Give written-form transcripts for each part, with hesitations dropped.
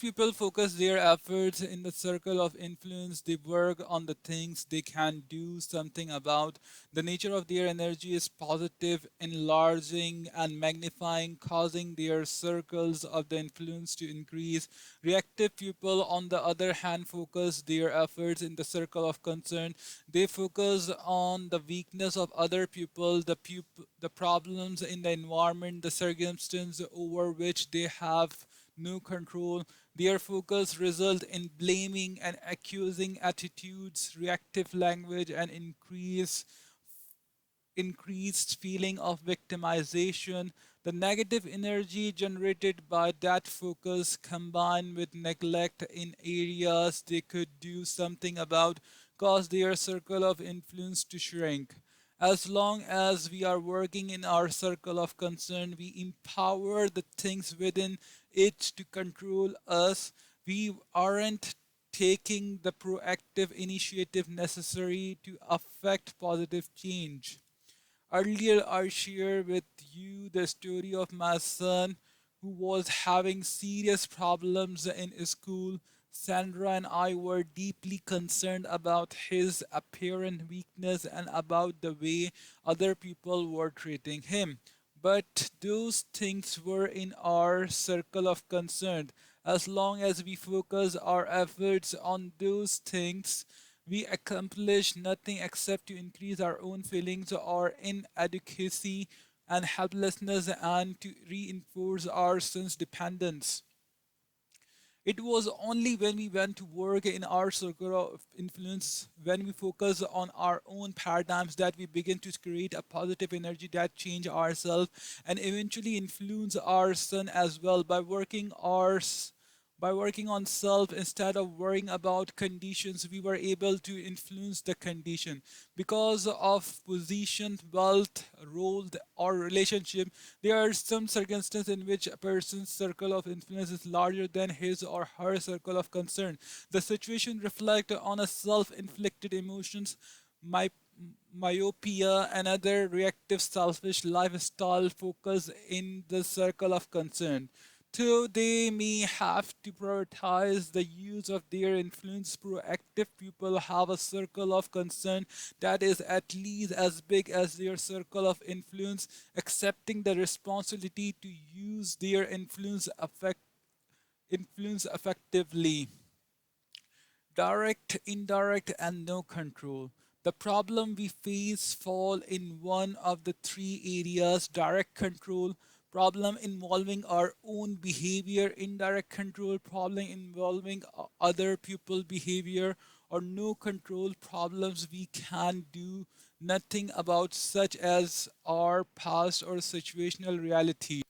people focus their efforts in the circle of influence, they work on the things they can do something about. The nature of their energy is positive, enlarging and magnifying, causing their circles of the influence to increase. Reactive people, on the other hand, focus their efforts in the circle of concern. They focus on the weakness of other people, the problems in the environment, the circumstance over which they have no control. Their focus result in blaming and accusing attitudes, reactive language, and increased feeling of victimization. The negative energy generated by that focus combined with neglect in areas they could do something about cause their circle of influence to shrink. As long as we are working in our circle of concern, we empower the things within it to control us. We aren't taking the proactive initiative necessary to affect positive change. Earlier, I shared with you the story of my son who was having serious problems in school. Sandra and I were deeply concerned about his apparent weakness and about the way other people were treating him. But those things were in our circle of concern. As long as we focus our efforts on those things, we accomplish nothing except to increase our own feelings or inadequacy and helplessness and to reinforce our sense dependence. It was only when we went to work in our circle of influence, when we focus on our own paradigms, that we begin to create a positive energy that change ourselves and eventually influence our son as well by working on self instead of worrying about conditions. We were able to influence the condition because of position, wealth, role, or relationship. There are some circumstances in which a person's circle of influence is larger than his or her circle of concern. The situation reflects on a self-inflicted emotions, my myopia, and other reactive selfish lifestyle focus in the circle of concern. Though they may have to prioritize the use of their influence, proactive people have a circle of concern that is at least as big as their circle of influence, accepting the responsibility to use their influence effectively. Direct, indirect, and no control. The problem we face fall in one of the three areas: direct control, problem involving our own behavior; indirect control, problem involving other people behavior; or no control, problems we can do nothing about, such as our past or situational reality.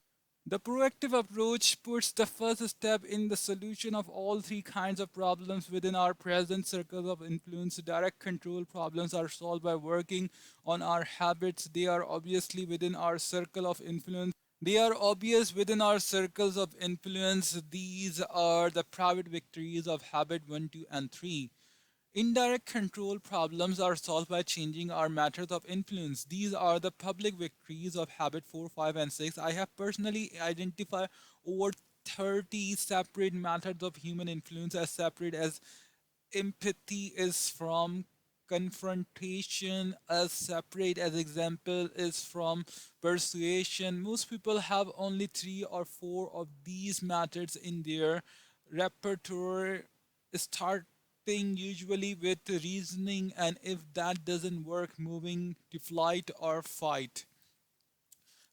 The proactive approach puts the first step in the solution of all three kinds of problems within our present circle of influence. Direct control problems are solved by working on our habits. They are obviously within our circle of influence. They are obvious within our circles of influence. These are the private victories of habit 1, 2, and 3. Indirect control problems are solved by changing our methods of influence. These are the public victories of habit 4, 5, and 6. I have personally identified over 30 separate methods of human influence, as separate as empathy is from confrontation, as separate as example is from persuasion. Most people have only 3 or 4 of these methods in their repertoire, starting usually with reasoning, and if that doesn't work, moving to flight or fight.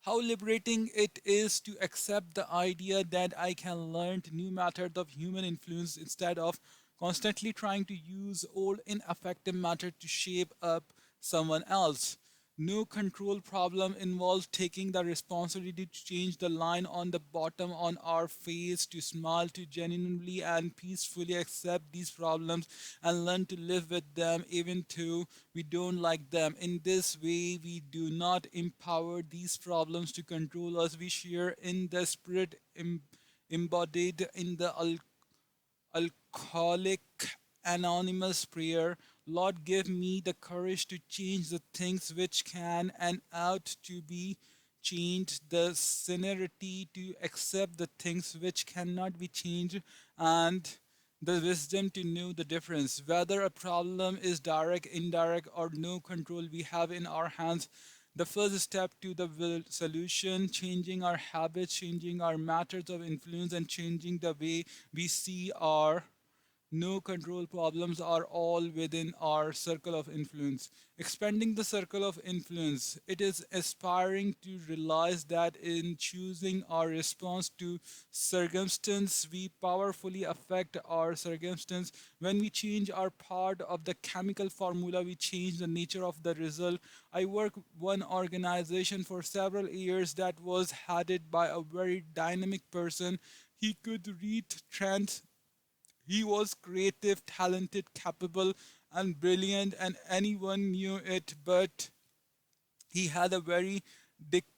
How liberating it is to accept the idea that I can learn new methods of human influence instead of constantly trying to use old ineffective methods to shape up someone else. No control problem involves taking the responsibility to change the line on the bottom on our face, to smile, to genuinely and peacefully accept these problems and learn to live with them even though we don't like them. In this way, we do not empower these problems to control us. We share in the spirit embodied in the alcoholic anonymous prayer. Lord, give me the courage to change the things which can and ought to be changed, the serenity to accept the things which cannot be changed, and the wisdom to know the difference. Whether a problem is direct, indirect, or no control we have in our hands, the first step to the solution, changing our habits, changing our methods of influence, and changing the way we see our no control problems are all within our circle of influence. Expanding the circle of influence, it is aspiring to realize that in choosing our response to circumstance, we powerfully affect our circumstance. When we change our part of the chemical formula, we change the nature of the result. I worked one organization for several years that was headed by a very dynamic person. He could read trends. He was creative, talented, capable, and brilliant, and anyone knew it, but he had a very dic-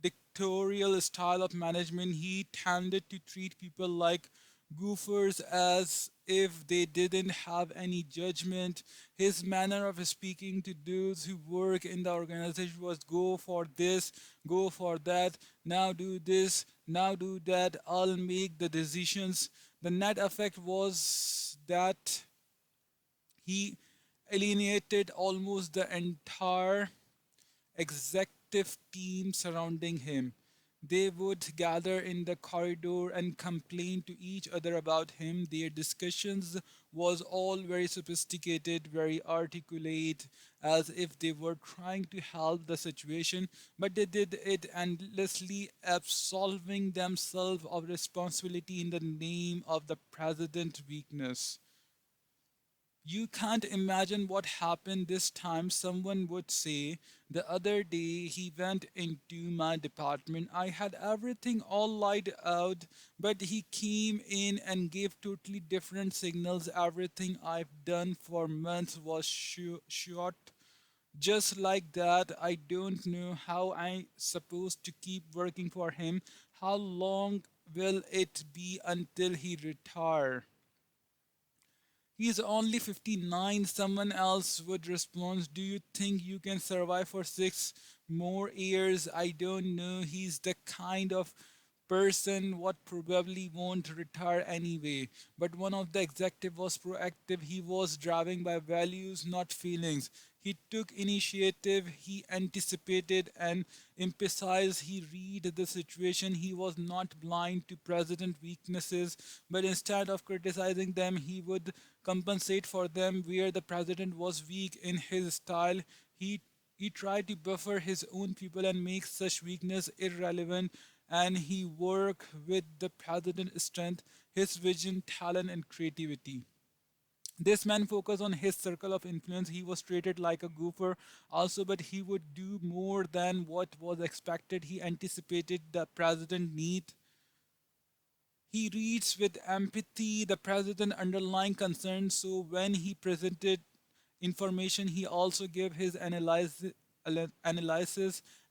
dictatorial style of management. He tended to treat people like goofers as if they didn't have any judgment. His manner of speaking to those who work in the organization was go for this, go for that, now do this, now do that, I'll make the decisions. The net effect was that he alienated almost the entire executive team surrounding him. They would gather in the corridor and complain to each other about him. Their discussions was all very sophisticated, very articulate, as if they were trying to help the situation, but they did it endlessly, absolving themselves of responsibility in the name of the president's weakness. You can't imagine what happened this time. Someone would say, the other day he went into my department. I had everything all laid out, but he came in and gave totally different signals. Everything I've done for months was shot. Just like that, I don't know how I'm supposed to keep working for him. How long will it be until he retire? He's only 59. Someone else would respond, do you think you can survive for 6 more years? I don't know. He's the kind of person what probably won't retire anyway. But one of the executive was proactive. He was driving by values, not feelings. He took initiative, he anticipated and emphasized, he read the situation. He was not blind to president weaknesses, but instead of criticizing them, he would compensate for them where the president was weak in his style. He he tried to buffer his own people and make such weakness irrelevant, and he worked with the president's strength, his vision, talent, and creativity. This man focused on his circle of influence. He was treated like a goofer also, but he would do more than what was expected. He anticipated the president need. He reads with empathy the president underlying concerns. So when he presented information, he also gave his analysis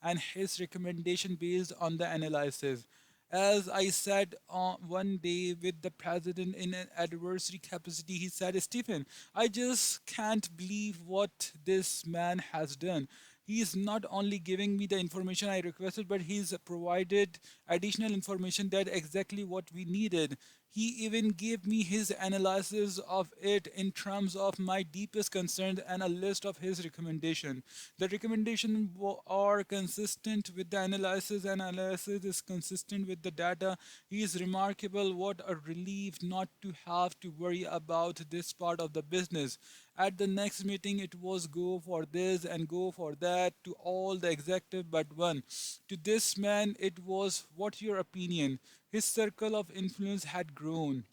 and his recommendation based on the analysis. As I said one day with the president in an adversary capacity, he said, Stephen, I just can't believe what this man has done. He is not only giving me the information I requested, but he's provided additional information that exactly what we needed. He even gave me his analysis of it in terms of my deepest concerns and a list of his recommendation. The recommendation are consistent with the analysis, and analysis is consistent with the data. He is remarkable. What a relief not to have to worry about this part of the business. At the next meeting, it was go for this and go for that to all the executive but one. To this man, it was, what your opinion? His circle of influence had grown.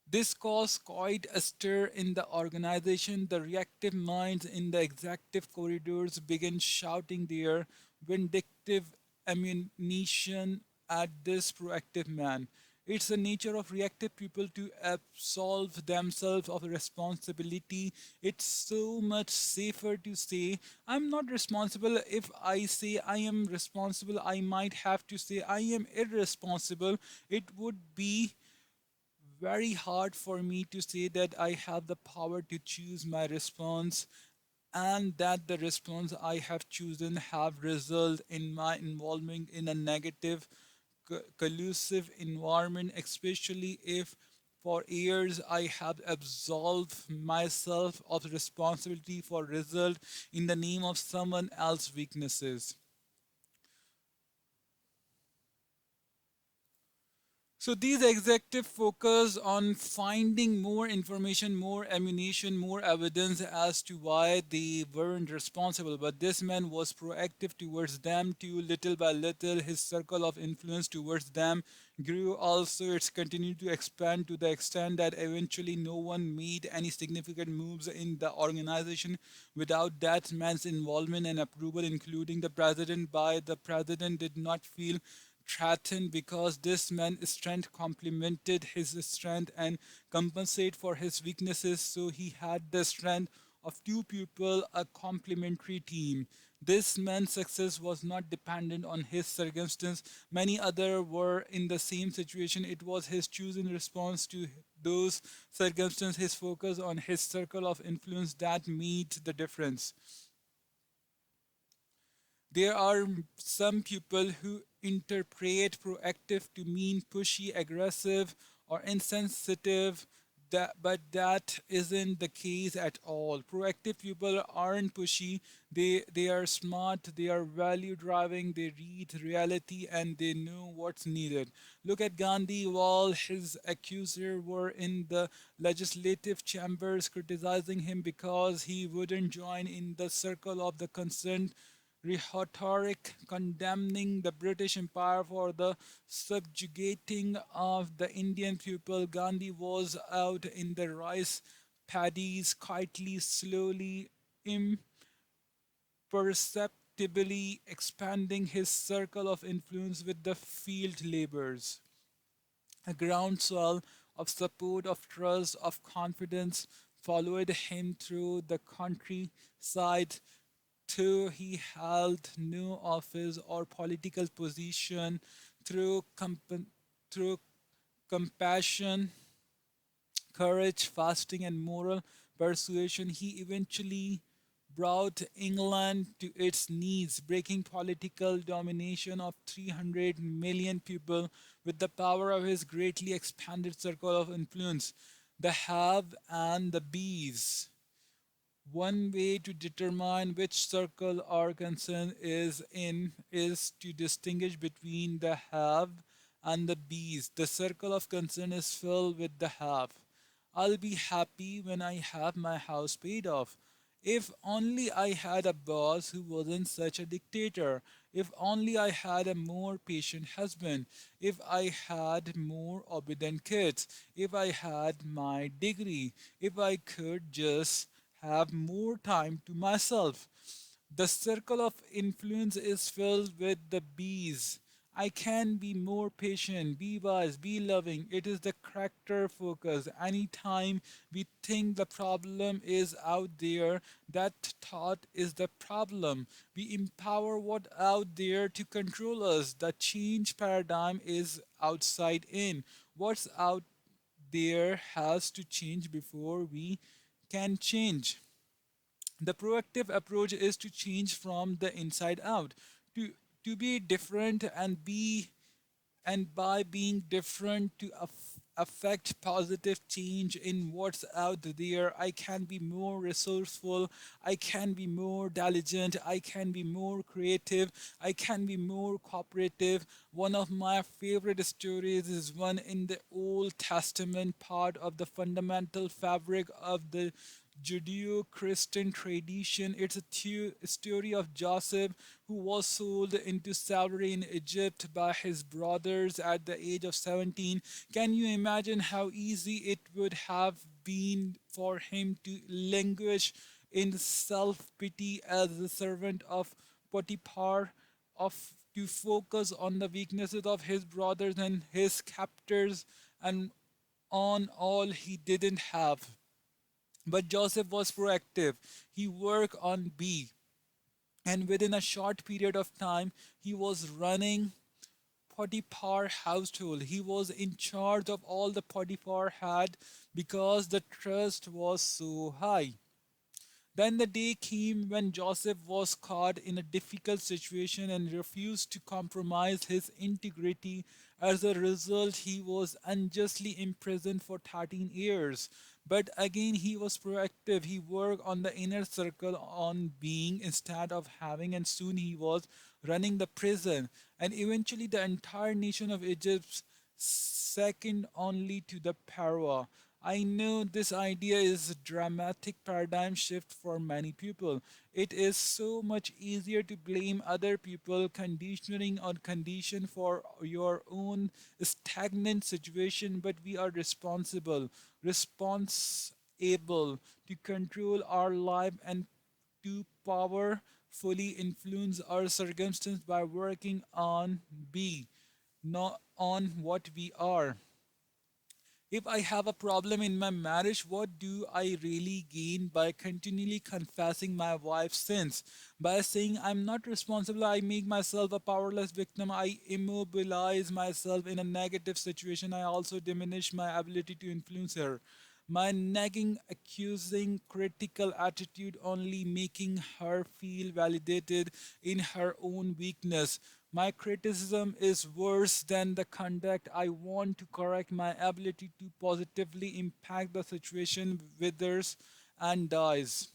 This caused quite a stir in the organization. The reactive minds in the executive corridors began shouting their vindictive ammunition at this proactive man. It's the nature of reactive people to absolve themselves of responsibility. It's so much safer to say, I'm not responsible. If I say I am responsible, I might have to say I am irresponsible. It would be very hard for me to say that I have the power to choose my response and that the response I have chosen have result in my involvement in a negative collusive environment, especially if for years I have absolved myself of responsibility for result in the name of someone else's weaknesses. So these executives focus on finding more information, more ammunition, more evidence as to why they weren't responsible. But this man was proactive towards them too. Little by little, his circle of influence towards them grew. Also, it's continued to expand to the extent that eventually no one made any significant moves in the organization without that man's involvement and approval, including the president. By the president did not feel threatened because this man's strength complemented his strength and compensate for his weaknesses, so he had the strength of two people, a complementary team. This man's success was not dependent on his circumstance. Many others were in the same situation. It was his chosen response to those circumstances, his focus on his circle of influence that made the difference. There are some people who interpret proactive to mean pushy, aggressive, or insensitive. But that isn't the case at all. Proactive people aren't pushy. They are smart. They are value driving. They read reality and they know what's needed. Look at Gandhi. While his accusers were in the legislative chambers criticizing him because he wouldn't join in the circle of the concerned rhetoric condemning the British Empire for the subjugating of the Indian people. Gandhi was out in the rice paddies, quietly, slowly, imperceptibly expanding his circle of influence with the field laborers. A groundswell of support, of trust, of confidence followed him through the countryside though he held no office or political position. Through, through compassion, courage, fasting, and moral persuasion, he eventually brought England to its knees, breaking political domination of 300 million people with the power of his greatly expanded circle of influence. The have and the bees. One way to determine which circle our concern is in is to distinguish between the have and the bees. The circle of concern is filled with the have. I'll be happy when I have my house paid off. If only I had a boss who wasn't such a dictator. If only I had a more patient husband. If I had more obedient kids. If I had my degree. If I could just have more time to myself. The circle of influence is filled with the bees. I can be more patient, be wise, be loving. It is the character focus. Anytime we think the problem is out there, that thought is the problem. We empower what out there to control us. The change paradigm is outside in. What's out there has to change before we can change. The proactive approach is to change from the inside out, to to be different and be and by being different to affect positive change in what's out there. I can be more resourceful, I can be more diligent, I can be more creative, I can be more cooperative. One of my favorite stories is one in the Old Testament, part of the fundamental fabric of the Judeo-Christian tradition. It's a story of Joseph, who was sold into slavery in Egypt by his brothers at the age of 17. Can you imagine how easy it would have been for him to languish in self-pity as the servant of Potiphar, of to focus on the weaknesses of his brothers and his captors and on all he didn't have. But Joseph was proactive. He worked on B, and within a short period of time, he was running Potiphar household. He was in charge of all the Potiphar had because the trust was so high. Then the day came when Joseph was caught in a difficult situation and refused to compromise his integrity. As a result, he was unjustly imprisoned for 13 years. But again, he was proactive. He worked on the inner circle on being instead of having, and soon he was running the prison. And eventually, the entire nation of Egypt, second only to the Pharaoh. I know this idea is a dramatic paradigm shift for many people. It is so much easier to blame other people, conditioning or condition for your own stagnant situation, but we are responsible to control our life and to powerfully influence our circumstance by working on be, not on what we are. If I have a problem in my marriage, what do I really gain by continually confessing my wife's sins? By saying I'm not responsible, I make myself a powerless victim. I immobilize myself in a negative situation. I also diminish my ability to influence her. My nagging, accusing, critical attitude only making her feel validated in her own weakness. My criticism is worse than the conduct. I want to correct. My ability to positively impact the situation withers and dies.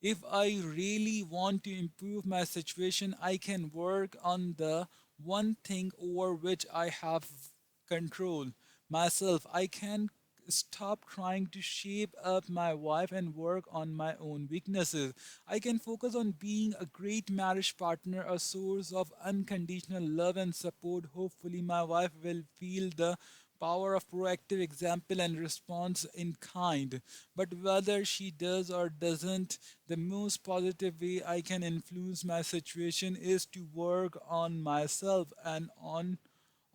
If I really want to improve my situation, I can work on the one thing over which I have control myself. I can stop trying to shape up my wife and work on my own weaknesses. I can focus on being a great marriage partner, a source of unconditional love and support. Hopefully, my wife will feel the power of proactive example and response in kind. But whether she does or doesn't, the most positive way I can influence my situation is to work on myself and on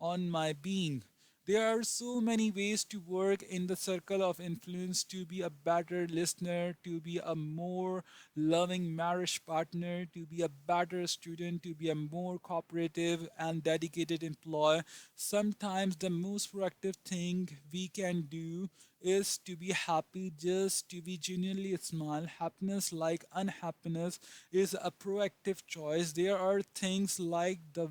my being. There are so many ways to work in the circle of influence, to be a better listener, to be a more loving marriage partner, to be a better student, to be a more cooperative and dedicated employee. Sometimes the most proactive thing we can do is to be happy, just to be genuinely smile. Happiness, like unhappiness, is a proactive choice. There are things like the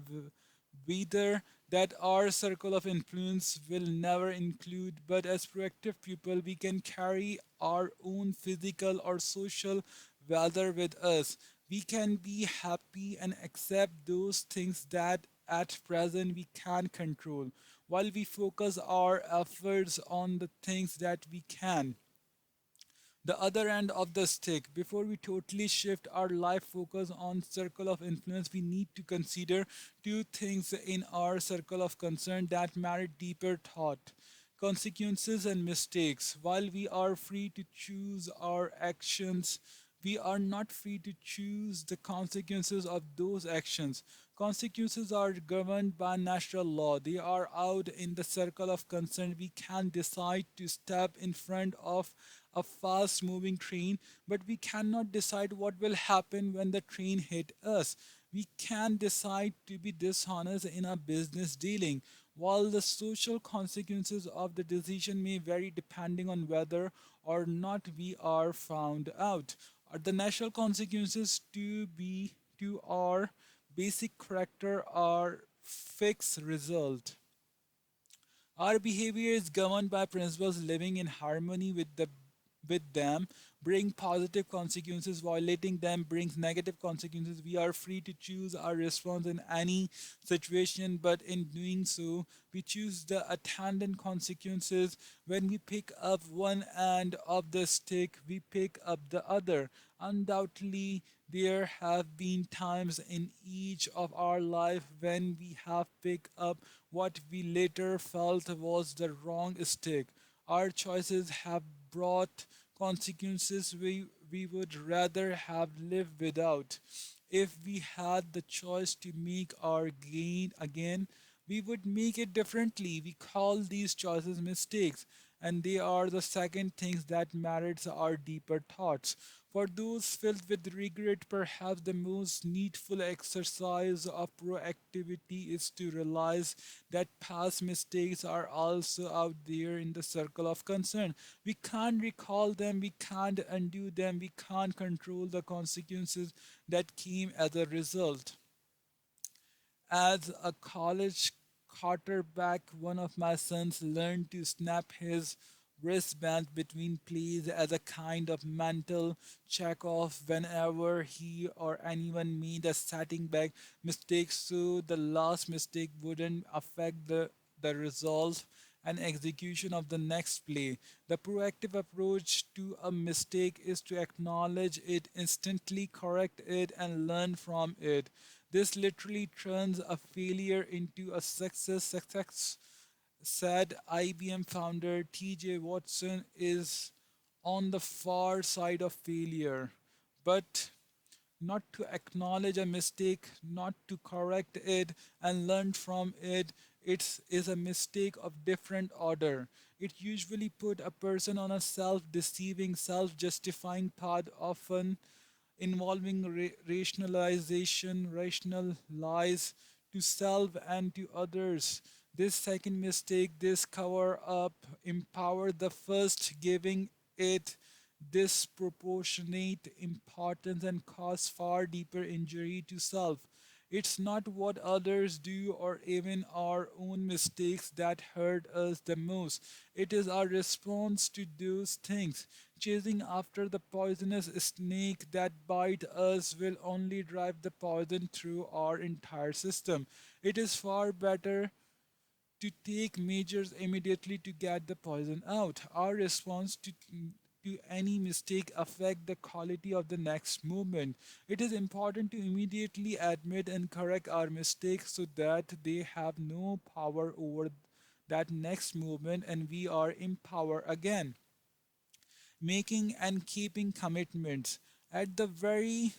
weather that our circle of influence will never include, but as proactive people, we can carry our own physical or social weather with us. We can be happy and accept those things that at present we can control, while we focus our efforts on the things that we can. The other end of the stick. Before we totally shift our life focus on circle of influence, we need to consider two things in our circle of concern that merit deeper thought: consequences and mistakes. While we are free to choose our actions, we are not free to choose the consequences of those actions. Consequences are governed by natural law. They are out in the circle of concern. We can decide to step in front of a fast moving train, but we cannot decide what will happen when the train hit us. We can decide to be dishonest in our business dealing, while the social consequences of the decision may vary depending on whether or not we are found out. Are the natural consequences to our basic character are fixed result. Our behavior is governed by principles. Living in harmony with them bring positive consequences. Violating them brings negative consequences. We are free to choose our response in any situation, but in doing so, we choose the attendant consequences. When we pick up one end of the stick, we pick up the other. Undoubtedly, there have been times in each of our life when we have picked up what we later felt was the wrong stick. Our choices have brought consequences we would rather have lived without. If we had the choice to make our gain again, we would make it differently. We call these choices mistakes. and they are the second things that merits our deeper thoughts. For those filled with regret, perhaps the most needful exercise of proactivity is to realize that past mistakes are also out there in the circle of concern. We can't recall them, we can't undo them, we can't control the consequences that came as a result. As a college quarterback, one of my sons learned to snap his wristband between plays as a kind of mental check off whenever he or anyone made a setting back mistake so the last mistake wouldn't affect the result and execution of the next play. The proactive approach to a mistake is to acknowledge it, instantly correct it, and learn from it. This literally turns a failure into a success. Success, said IBM founder TJ Watson, is on the far side of failure. But not to acknowledge a mistake, not to correct it and learn from it. It is a mistake of different order. It usually put a person on a self-deceiving, self-justifying path, often involving rational lies to self and to others. This second mistake, this cover up, empowered the first, giving it disproportionate importance and cause far deeper injury to self. It's not what others do or even our own mistakes that hurt us the most. It is our response to those things. Chasing after the poisonous snake that bite us will only drive the poison through our entire system. It is far better to take measures immediately to get the poison out. Our response to any mistake affect the quality of the next movement. It is important to immediately admit and correct our mistakes so that they have no power over that next movement and we are in power again. Making and keeping commitments. At the very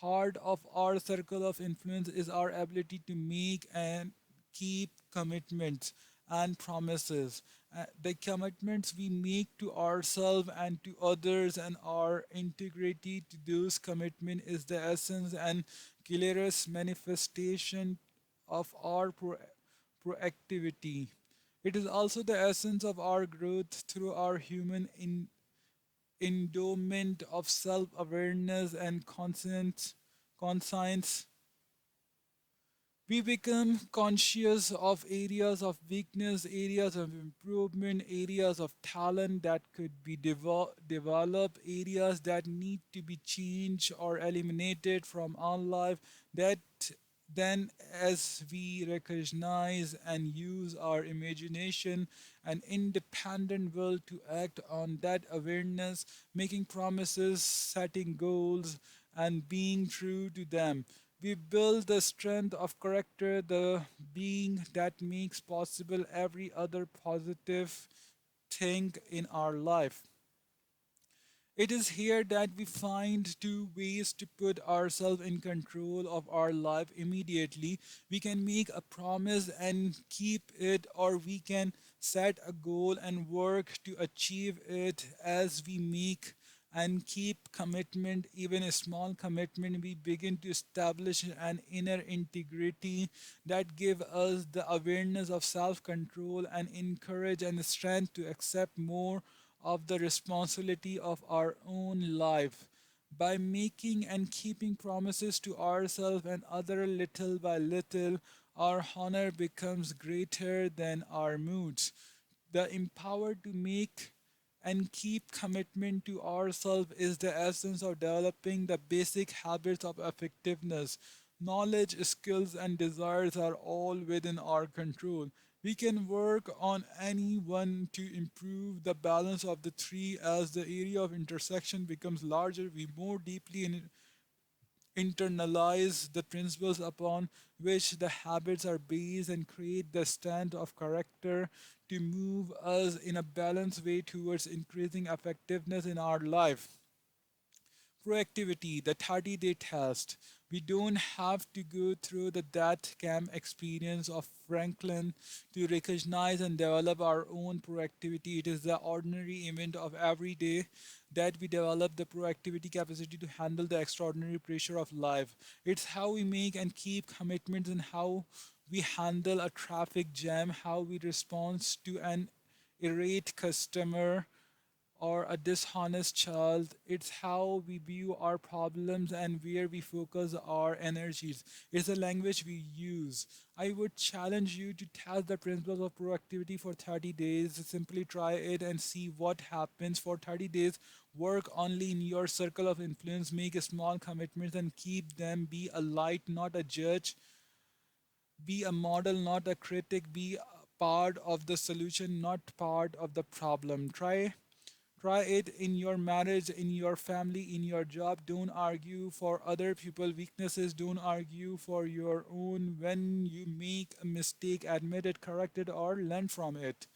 heart of our circle of influence is our ability to make and keep commitments and promises. The commitments we make to ourselves and to others and our integrity to those commitments is the essence and clearest manifestation of our proactivity. It is also the essence of our growth through our human endowment of self awareness and conscience. We become conscious of areas of weakness, areas of improvement, areas of talent that could be developed, areas that need to be changed or eliminated from our life. That then, as we recognize and use our imagination and independent will to act on that awareness, making promises, setting goals, and being true to them. We build the strength of character, the being that makes possible every other positive thing in our life. It is here that we find two ways to put ourselves in control of our life immediately. We can make a promise and keep it, or we can set a goal and work to achieve it. As we make and keep commitment, even a small commitment, we begin to establish an inner integrity that give us the awareness of self-control and encourage and strength to accept more of the responsibility of our own life. By making and keeping promises to ourselves and others little by little, our honor becomes greater than our moods. The empowered to make and keep commitment to ourselves is the essence of developing the basic habits of effectiveness. Knowledge, skills, and desires are all within our control. We can work on any one to improve the balance of the three. As the area of intersection becomes larger, we more deeply internalize the principles upon which the habits are based and create the stand of character to move us in a balanced way towards increasing effectiveness in our life. Proactivity, the 30-day test. We don't have to go through the death camp experience of Franklin to recognize and develop our own proactivity. It is the ordinary event of every day that we develop the proactivity capacity to handle the extraordinary pressure of life. It's how we make and keep commitments, and how we handle a traffic jam, how we respond to an irate customer or a dishonest child. It's how we view our problems and where we focus our energies. It's the language we use. I would challenge you to test the principles of proactivity for 30 days. Simply try it and see what happens. For 30 days, work only in your circle of influence, make small commitments and keep them. Be a light, not a judge. Be a model, not a critic. Be a part of the solution, not part of the problem. Try it in your marriage, in your family, in your job. Don't argue for other people' weaknesses. Don't argue for your own. When you make a mistake, admit it, correct it, or learn from it.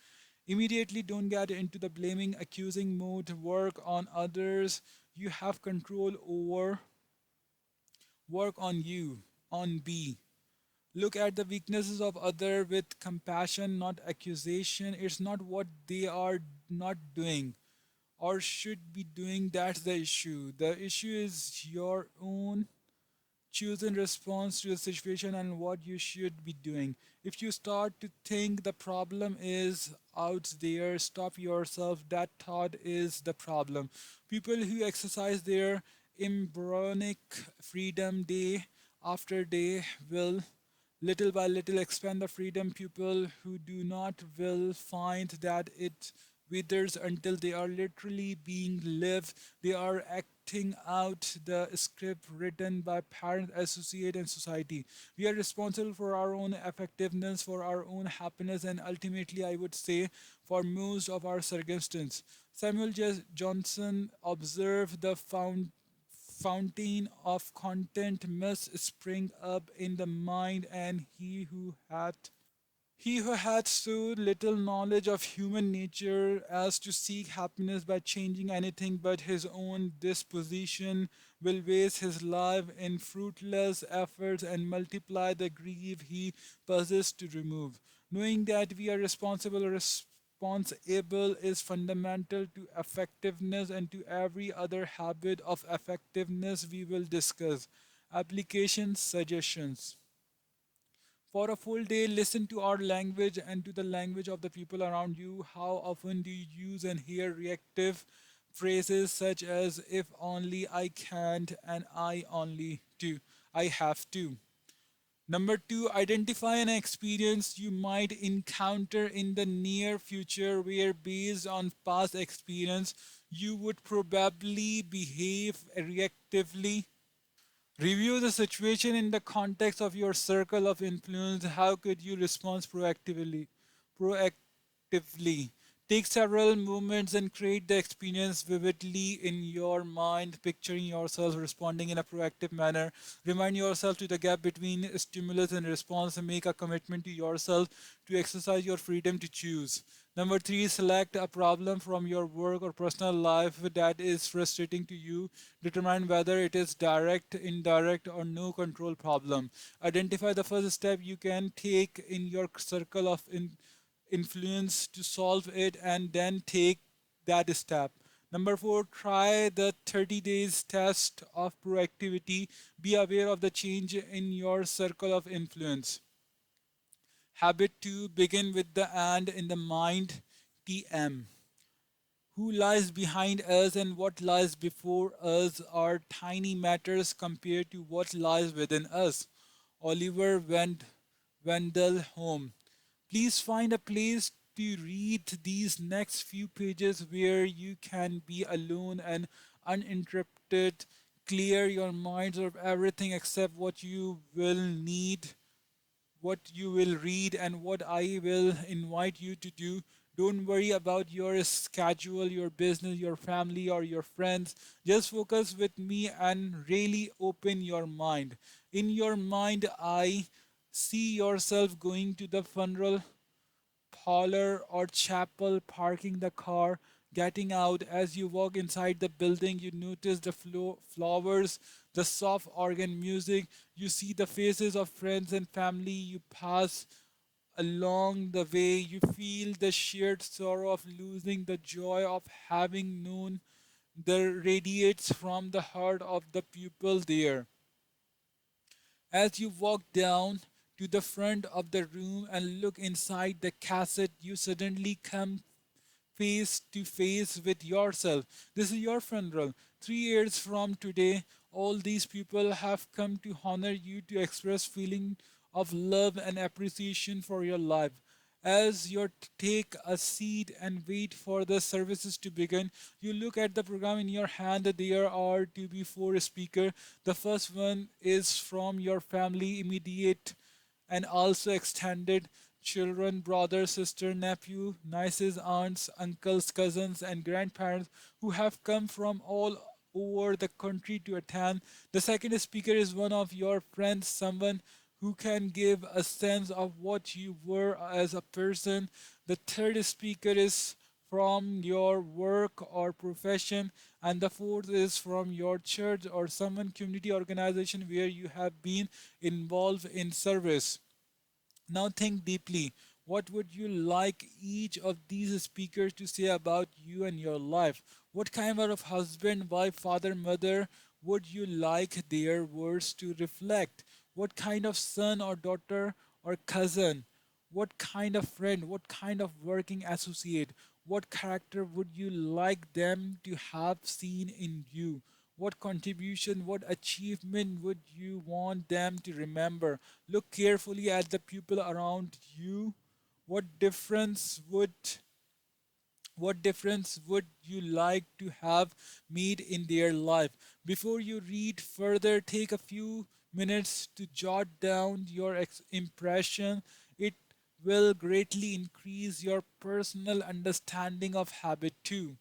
Immediately, don't get into the blaming, accusing mode. Work on others. You have control over. Work on you, on B. Look at the weaknesses of other with compassion, not accusation. It's not what they are not doing or should be doing that's the issue. The issue is your own chosen response to the situation and what you should be doing. If you start to think the problem is out there, stop yourself. That thought is the problem. People who exercise their embryonic freedom day after day will little by little expand the freedom. People who do not will find that it withers until they are literally being lived. They are acting out the script written by parents, associate, and society. We are responsible for our own effectiveness, for our own happiness, and ultimately, I would say, for most of our circumstance. Samuel Johnson observed the fountain of content must spring up in the mind, and he who had so little knowledge of human nature as to seek happiness by changing anything but his own disposition will waste his life in fruitless efforts and multiply the grief he possesses to remove. Knowing that we are responsible is fundamental to effectiveness and to every other habit of effectiveness we will discuss. Application suggestions. For a full day, listen to our language and to the language of the people around you. How often do you use and hear reactive phrases such as if only I can't and I only do? I have to. Number two, identify an experience you might encounter in the near future where, based on past experience, you would probably behave reactively. Review the situation in the context of your circle of influence. How could you respond proactively? Proactively. Take several moments and create the experience vividly in your mind, picturing yourself responding in a proactive manner. Remind yourself to the gap between stimulus and response and make a commitment to yourself to exercise your freedom to choose. Number three, select a problem from your work or personal life that is frustrating to you. Determine whether it is direct, indirect, or no control problem. Identify the first step you can take in your circle of influence to solve it, and then take that step. Number four, try the 30 days test of proactivity. Be aware of the change in your circle of influence. Habit two, begin with the and in the mind. TM. Who lies behind us and what lies before us are tiny matters compared to what lies within us. Oliver Wendell Holmes. Please find a place to read these next few pages where you can be alone and uninterrupted. Clear your minds of everything except what you will read, and what I will invite you to do. Don't worry about your schedule, your business, your family, or your friends. Just focus with me and really open your mind. In your mind, I see yourself going to the funeral parlor or chapel, parking the car, getting out. As you walk inside the building, you notice the flowers, the soft organ music. You see the faces of friends and family you pass along the way. You feel the shared sorrow of losing, the joy of having known, that radiates from the heart of the people there. As you walk down to the front of the room and look inside the cassette, you suddenly come face to face with yourself. This is your funeral. 3 years from today, all these people have come to honor you, to express feeling of love and appreciation for your life. As you take a seat and wait for the services to begin, you look at the program in your hand. There are to be four speakers. The first one is from your family, immediate and also extended children, brother, sister, nephew, nieces, aunts, uncles, cousins, and grandparents who have come from all over the country to attend. The second speaker is one of your friends, someone who can give a sense of what you were as a person. The third speaker is from your work or profession, and the fourth is from your church or someone community organization where you have been involved in service. Now think deeply. What would you like each of these speakers to say about you and your life? What kind of husband, wife, father, mother would you like their words to reflect? What kind of son or daughter or cousin? What kind of friend? What kind of working associate? What character would you like them to have seen in you? What contribution, what achievement would you want them to remember? Look carefully at the people around you. What difference would what difference would you like to have made in their life? Before you read further, take a few minutes to jot down your impression. It will greatly increase your personal understanding of habit too.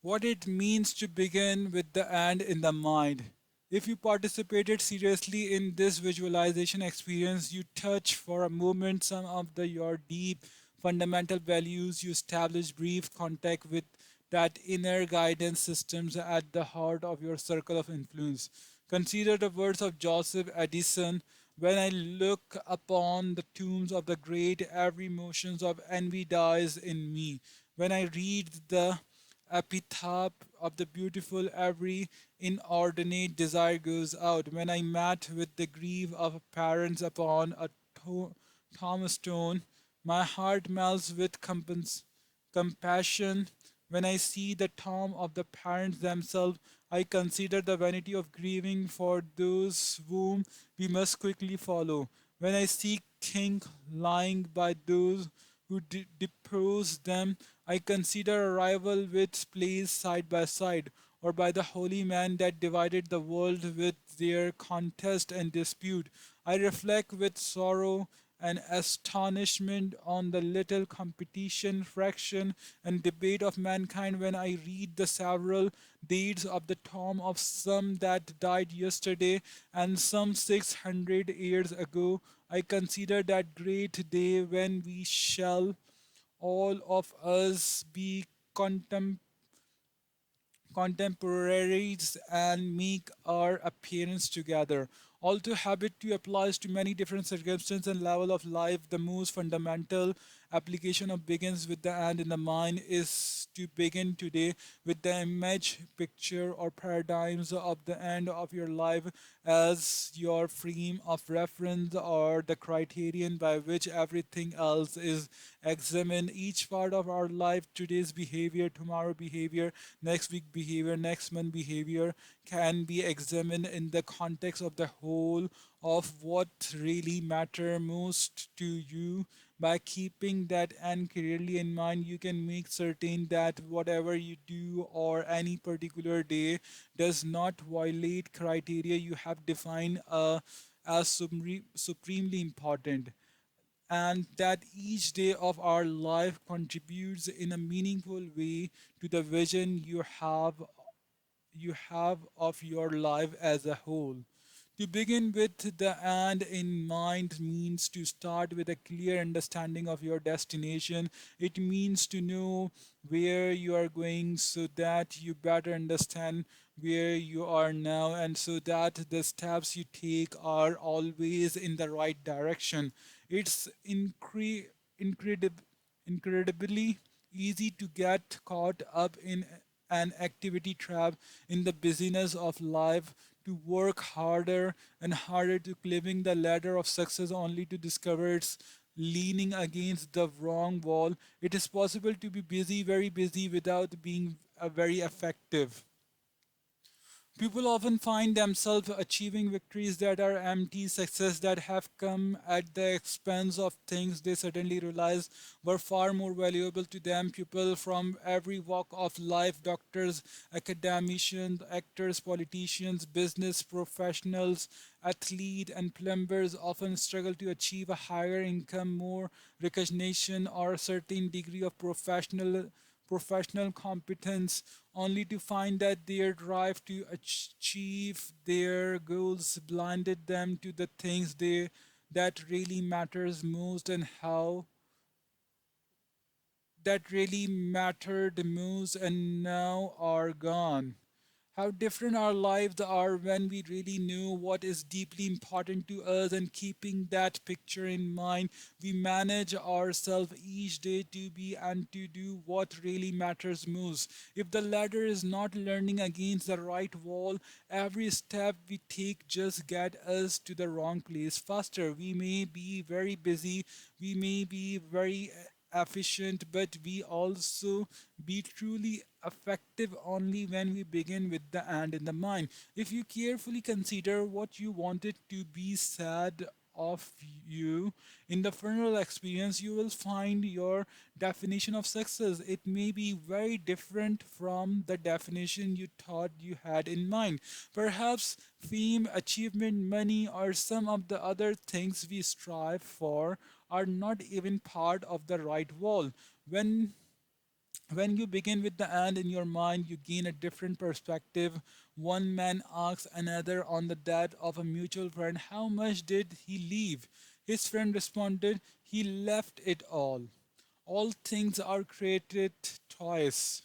What it means to begin with the end in the mind. If you participated seriously in this visualization experience, you touch for a moment some of your deep fundamental values. You establish brief contact with that inner guidance systems at the heart of your circle of influence. Consider the words of Joseph Addison. When I look upon the tombs of the great, every motions of envy dies in me. When I read the epitaph of the beautiful, every inordinate desire goes out. When I met with the grief of parents upon a tombstone, my heart melts with compassion. When I see the tomb of the parents themselves, I consider the vanity of grieving for those whom we must quickly follow. When I see king lying by those who depose them, I consider a rival which plays side by side, or by the holy man that divided the world with their contest and dispute. I reflect with sorrow and astonishment on the little competition, fraction, and debate of mankind when I read the several deeds of the tomb of some that died yesterday and some 600 years ago. I consider that great day when we shall all of us be contemporaries and make our appearance together. Although habit too applies to many different circumstances and level of life, the most fundamental application of begins with the end in the mind is to begin today with the image, picture, or paradigms of the end of your life as your frame of reference or the criterion by which everything else is examined. Each part of our life, today's behavior, tomorrow behavior, next week behavior, next month behavior, can be examined in the context of the whole of what really matter most to you. By keeping that end clearly in mind, you can make certain that whatever you do or any particular day does not violate criteria you have defined as supremely important, and that each day of our life contributes in a meaningful way to the vision you have of your life as a whole. To begin with the end in mind means to start with a clear understanding of your destination. It means to know where you are going so that you better understand where you are now and so that the steps you take are always in the right direction. It's incredible incredibly easy to get caught up in an activity trap in the busyness of life, to work harder and harder to climbing the ladder of success only to discover it's leaning against the wrong wall. It is possible to be busy, very busy, without being very effective. People often find themselves achieving victories that are empty, success that have come at the expense of things they suddenly realize were far more valuable to them. People from every walk of life, doctors, academicians, actors, politicians, business professionals, athletes, and plumbers often struggle to achieve a higher income, more recognition, or a certain degree of professional competence, only to find that their drive to achieve their goals blinded them to the things that really matters most and how that really mattered most and now are gone. How different our lives are when we really know what is deeply important to us, and keeping that picture in mind, we manage ourselves each day to be and to do what really matters most. If the ladder is not learning against the right wall, every step we take just get us to the wrong place faster. We may be very busy, we may be very efficient, but we also be truly effective only when we begin with the end in the mind. If you carefully consider what you wanted to be said of you in the funeral experience, you will find your definition of success. It may be very different from the definition you thought you had in mind. Perhaps fame, achievement, money, or some of the other things we strive for are not even part of the right wall. When you begin with the end in your mind, you gain a different perspective. One man asks another on the death of a mutual friend, how much did he leave? His friend responded, he left it all. All things are created twice.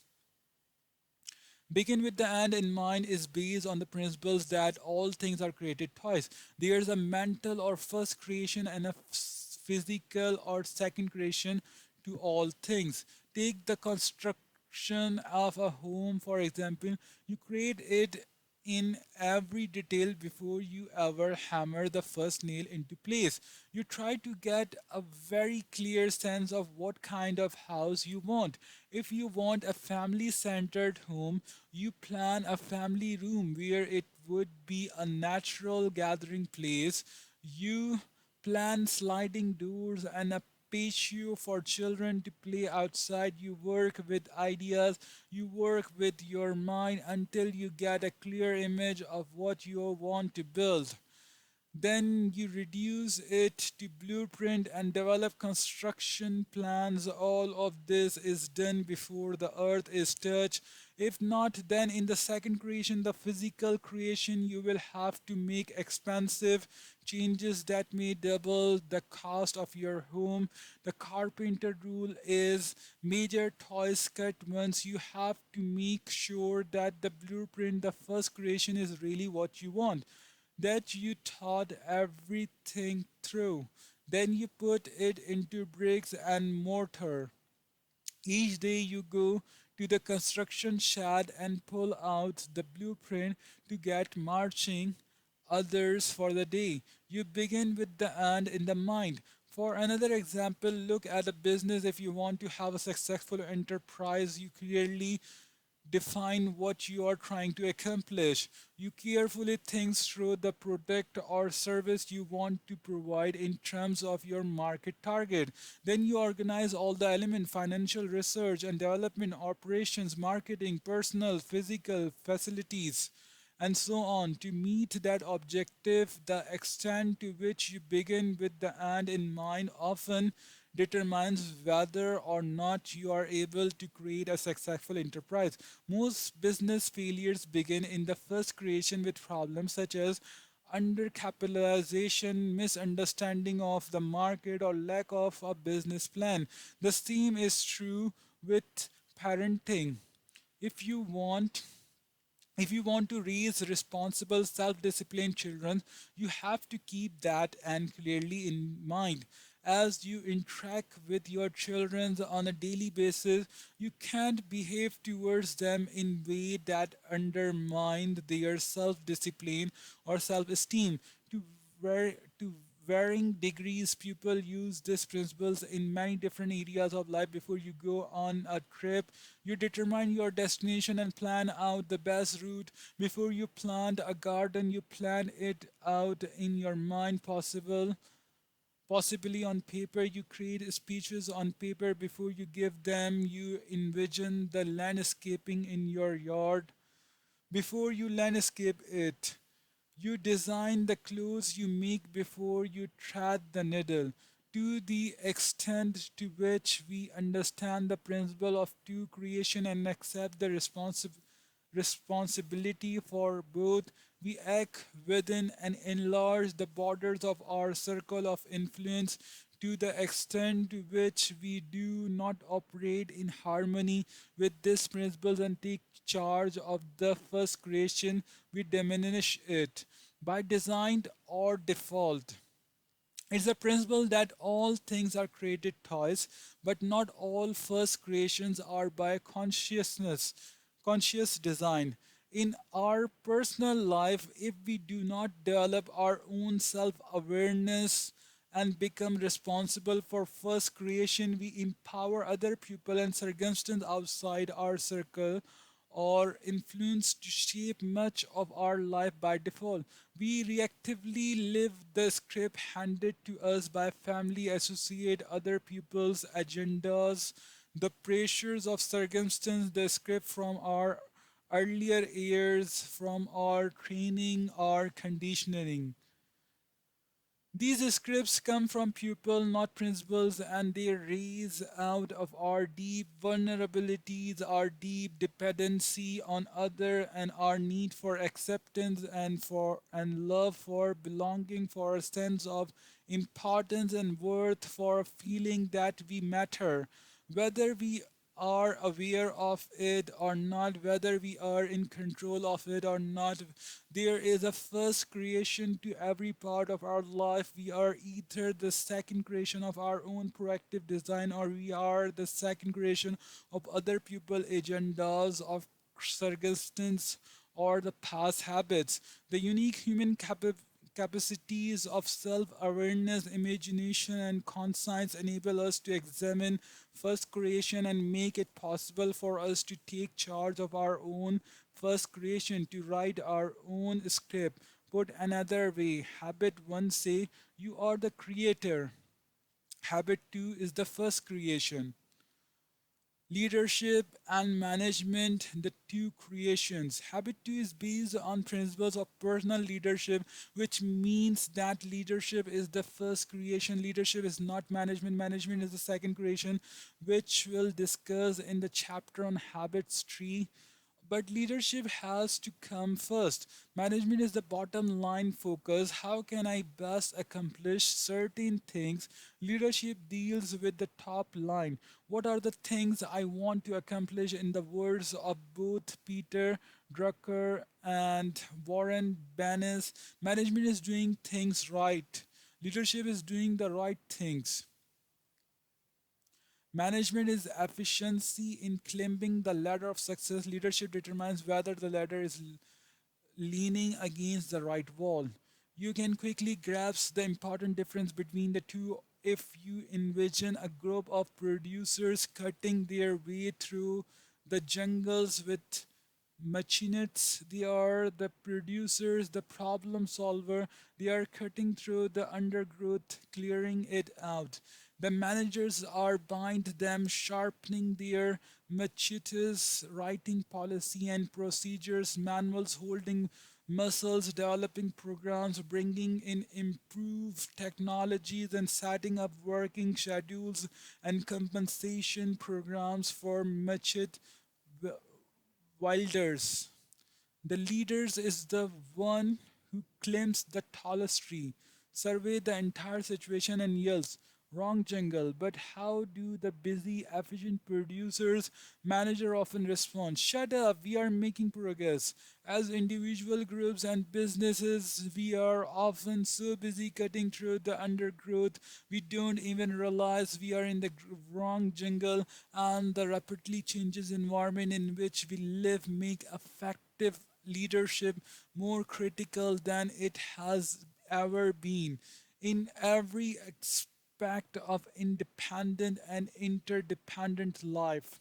Begin with the end in mind is based on the principles that all things are created twice. There's a mental or first creation and a physical or second creation to all things. Take the construction of a home, for example. You create it in every detail before you ever hammer the first nail into place. You try to get a very clear sense of what kind of house you want. If you want a family centered home, you plan a family room where it would be a natural gathering place. You plan sliding doors and a patio for children to play outside. You work with ideas, you work with your mind until you get a clear image of what you want to build. Then you reduce it to blueprint and develop construction plans. All of this is done before the earth is touched. If not, then in the second creation, the physical creation, you will have to make expensive changes that may double the cost of your home. The carpenter rule is major toys cut once. You have to make sure that the blueprint, the first creation, is really what you want, that you thought everything through. Then you put it into bricks and mortar. Each day you go to the construction shed and pull out the blueprint to get marching others for the day. You begin with the end in the mind. For another example, look at a business. If you want to have a successful enterprise, you clearly define what you are trying to accomplish. You carefully think through the product or service you want to provide in terms of your market target. Then you organize all the elements: financial, research and development, operations, marketing, personal, physical, facilities, and so on to meet that objective. The extent to which you begin with the end in mind often determines whether or not you are able to create a successful enterprise. Most business failures begin in the first creation with problems such as, undercapitalization, misunderstanding of the market, or lack of a business plan. The same is true with parenting. If you want if you want to raise responsible, self-disciplined children, you have to keep that and clearly in mind. As you interact with your children on a daily basis, you can't behave towards them in way that undermine their self-discipline or self-esteem. To to varying degrees, people use these principles in many different areas of life. Before you go on a trip, you determine your destination and plan out the best route. Before you plant a garden, you plan it out in your mind, possibly on paper. You create speeches on paper. Before you give them, you envision the landscaping in your yard. Before you landscape it, you design the clothes you make before you thread the needle. To the extent to which we understand the principle of two creation and accept the responsibility for both, we act within and enlarge the borders of our circle of influence. To the extent to which we do not operate in harmony with these principles and take charge of the first creation, we diminish it by design or default. It's a principle that all things are created twice, but not all first creations are by conscious design. In our personal life, if we do not develop our own self awareness and become responsible for first creation, we empower other people and circumstances outside our circle or influence to shape much of our life by default. We reactively live the script handed to us by family, associate, other people's agendas, the pressures of circumstance, the script from our earlier years, from our training, our conditioning. These scripts come from people, not principles, and they raise out of our deep vulnerabilities, our deep dependency on other, and our need for acceptance and love, for belonging, for a sense of importance and worth, for a feeling that we matter. Whether we are aware of it or not, whether we are in control of it or not, there is a first creation to every part of our life. We are either the second creation of our own proactive design, or we are the second creation of other people agendas of circumstance or the past habits. The unique human capacities of self awareness, imagination, and conscience enable us to examine first creation and make it possible for us to take charge of our own first creation, to write our own script. Put another way, habit 1 say, you are the creator. Habit 2 is the first creation. Leadership and management, the two creations. Habit 2 is based on principles of personal leadership, which means that leadership is the first creation. Leadership is not management. Management is the second creation, which we'll discuss in the chapter on habits tree. But leadership has to come first. Management is the bottom line focus. How can I best accomplish certain things? Leadership deals with the top line. What are the things I want to accomplish? In the words of both Peter Drucker and Warren Bennis, management is doing things right. Leadership is doing the right things. Management is efficiency in climbing the ladder of success. Leadership determines whether the ladder is leaning against the right wall. You can quickly grasp the important difference between the two if you envision a group of producers cutting their way through the jungles with machinists. They are the producers, the problem solver. They are cutting through the undergrowth, clearing it out. The managers are behind them, sharpening their machetes, writing policy and procedures, manuals, holding muscles, developing programs, bringing in improved technologies, and setting up working schedules and compensation programs for machete wielders. The leaders is the one. who climbs the tallest tree, surveys the entire situation and yells, "Wrong jungle." But how do the busy, efficient producers manager often respond? "Shut up, we are making progress." As individual groups and businesses, we are often so busy cutting through the undergrowth, we don't even realize we are in the wrong jungle, and the rapidly changes environment in which we live make effective leadership more critical than it has ever been. In every aspect of independent and interdependent life,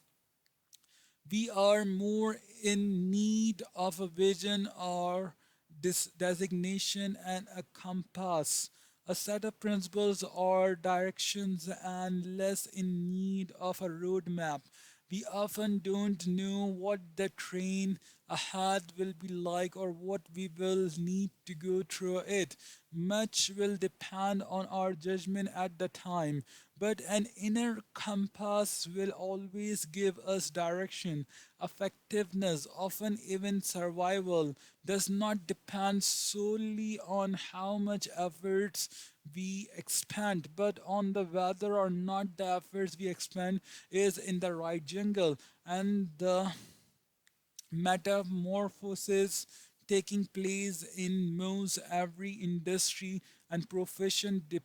we are more in need of a vision or this designation and a compass, a set of principles or directions, and less in need of a roadmap. We often don't know what the train ahead will be like or what we will need to go through it. Much will depend on our judgment at the time, but an inner compass will always give us direction. Effectiveness, often even survival, does not depend solely on how much efforts we expend, but on the whether or not the efforts we expend is in the right jungle. And the metamorphosis taking place in most every industry and profession de-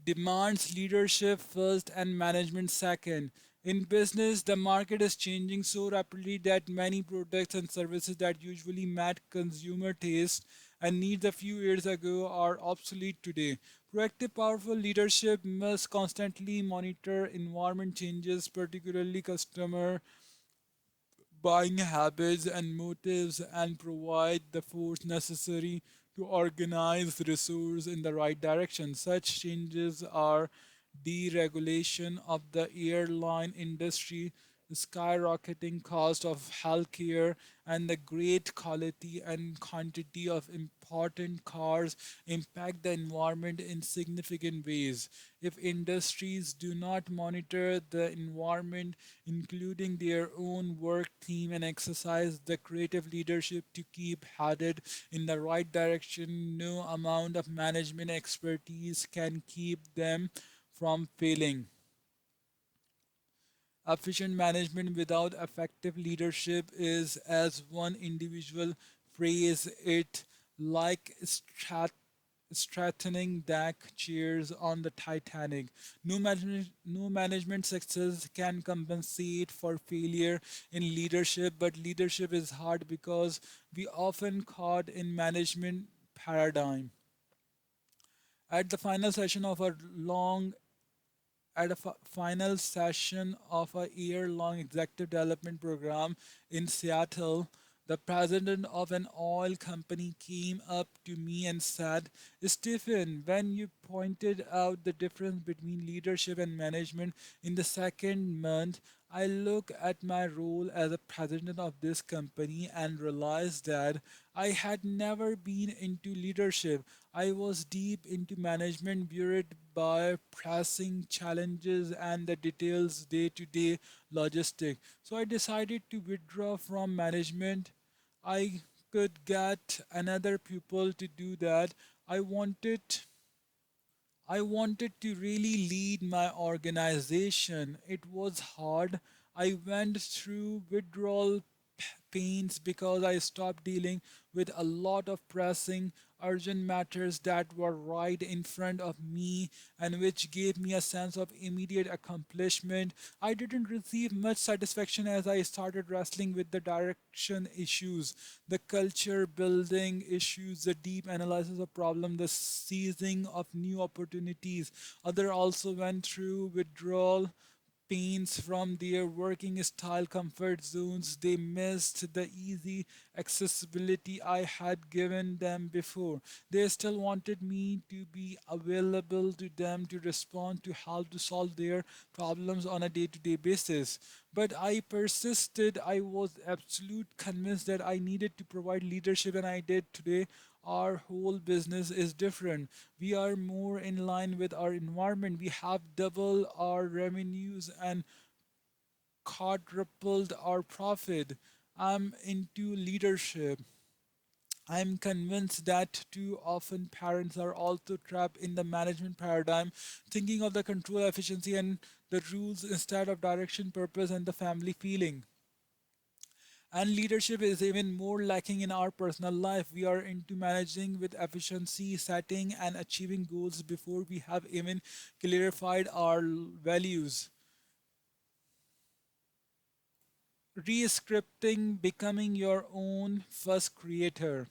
demands leadership first and management second. In business, the market is changing so rapidly that many products and services that usually met consumer taste and needs a few years ago are obsolete today. Proactive, powerful leadership must constantly monitor environment changes, particularly customer buying habits and motives, and provide the force necessary to organize resources in the right direction. Such changes are deregulation of the airline industry, the skyrocketing cost of healthcare, and the great quality and quantity of important cars impact the environment in significant ways. If industries do not monitor the environment, including their own work team, and exercise the creative leadership to keep headed in the right direction, no amount of management expertise can keep them from failing. Efficient management without effective leadership is, as one individual phrased it, like strengthening deck chairs on the Titanic. No management success can compensate for failure in leadership, but leadership is hard because we often caught in management paradigm. At the final session of a long at a final session of a year-long executive development program in Seattle, the president of an oil company came up to me and said, "Stephen, when you pointed out the difference between leadership and management in the second month, I look at my role as a president of this company and realized that I had never been into leadership. I was deep into management, worried by pressing challenges and the details day to day logistic. So I decided to withdraw from management. I could get another pupil to do that. I wanted I wanted to really lead my organization. It was hard. I went through withdrawal pains because I stopped dealing with a lot of pressing, urgent matters that were right in front of me and which gave me a sense of immediate accomplishment. I didn't receive much satisfaction as I started wrestling with the direction issues, the culture building issues, the deep analysis of problem, the seizing of new opportunities. Other also went through withdrawal pains from their working style comfort zones. They missed the easy accessibility I had given them before. They still wanted me to be available to them to respond, to help to solve their problems on a day-to-day basis. But I persisted. I was absolute convinced that I needed to provide leadership, and I did. Today our whole business is different. We are more in line with our environment. We have double our revenues and quadrupled our profit. I'm into leadership. I'm convinced that too often parents are also trapped in the management paradigm, thinking of the control, efficiency, and the rules instead of direction, purpose, and the family feeling. And leadership is even more lacking in our personal life. We are into managing with efficiency, setting, and achieving goals before we have even clarified our values. Re-scripting, becoming your own first creator.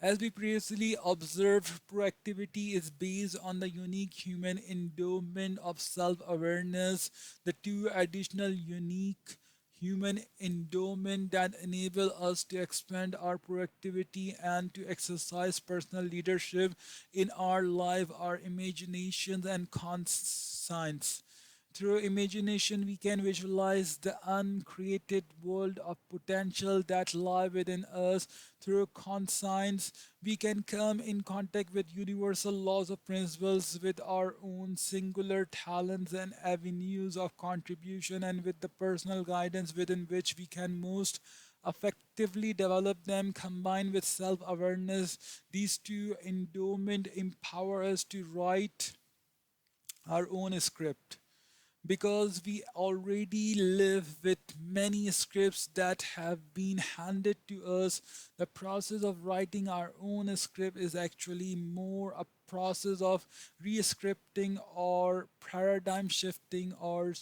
As we previously observed, proactivity is based on the unique human endowment of self awareness, the two additional unique human endowment that enable us to expand our proactivity and to exercise personal leadership in our life, our imaginations and conscience. Through imagination, we can visualize the uncreated world of potential that lie within us. Through conscience, we can come in contact with universal laws of principles, with our own singular talents and avenues of contribution, and with the personal guidance within which we can most effectively develop them. Combined with self-awareness, these two endowment empower us to write our own script, because we already live with many scripts that have been handed to us. The process of writing our own script is actually more a process of re-scripting or paradigm shifting, or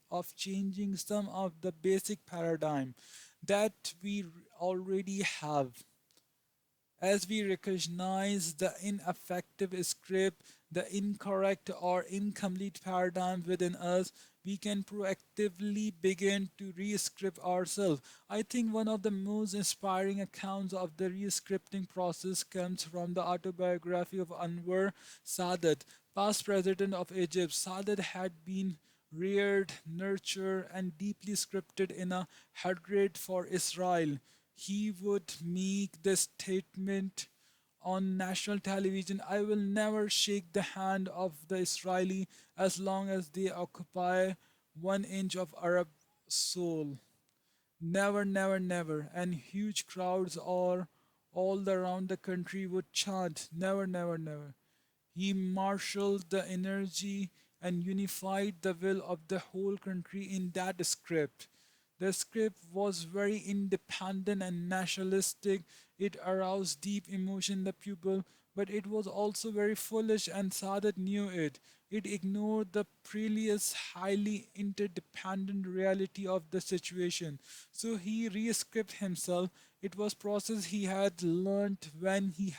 of changing some of the basic paradigm that we already have. As we recognize the ineffective script, the incorrect or incomplete paradigm within us, we can proactively begin to re-script ourselves. I think one of the most inspiring accounts of the re-scripting process comes from the autobiography of Anwar Sadat, past president of Egypt. Sadat had been reared, nurtured, and deeply scripted in a hatred for Israel. He would make the statement on national television: I will never shake the hand of the Israeli as long as they occupy 1 inch of Arab soil. Never, never, never. And huge crowds all around the country would chant, never, never, never. He marshaled the energy and unified the will of the whole country in that script. The script was very independent and nationalistic. It aroused deep emotion in the pupil, but it was also very foolish, and Sadat knew it. It ignored the previous highly interdependent reality of the situation. So he re-scripted himself. It was process he had learned when he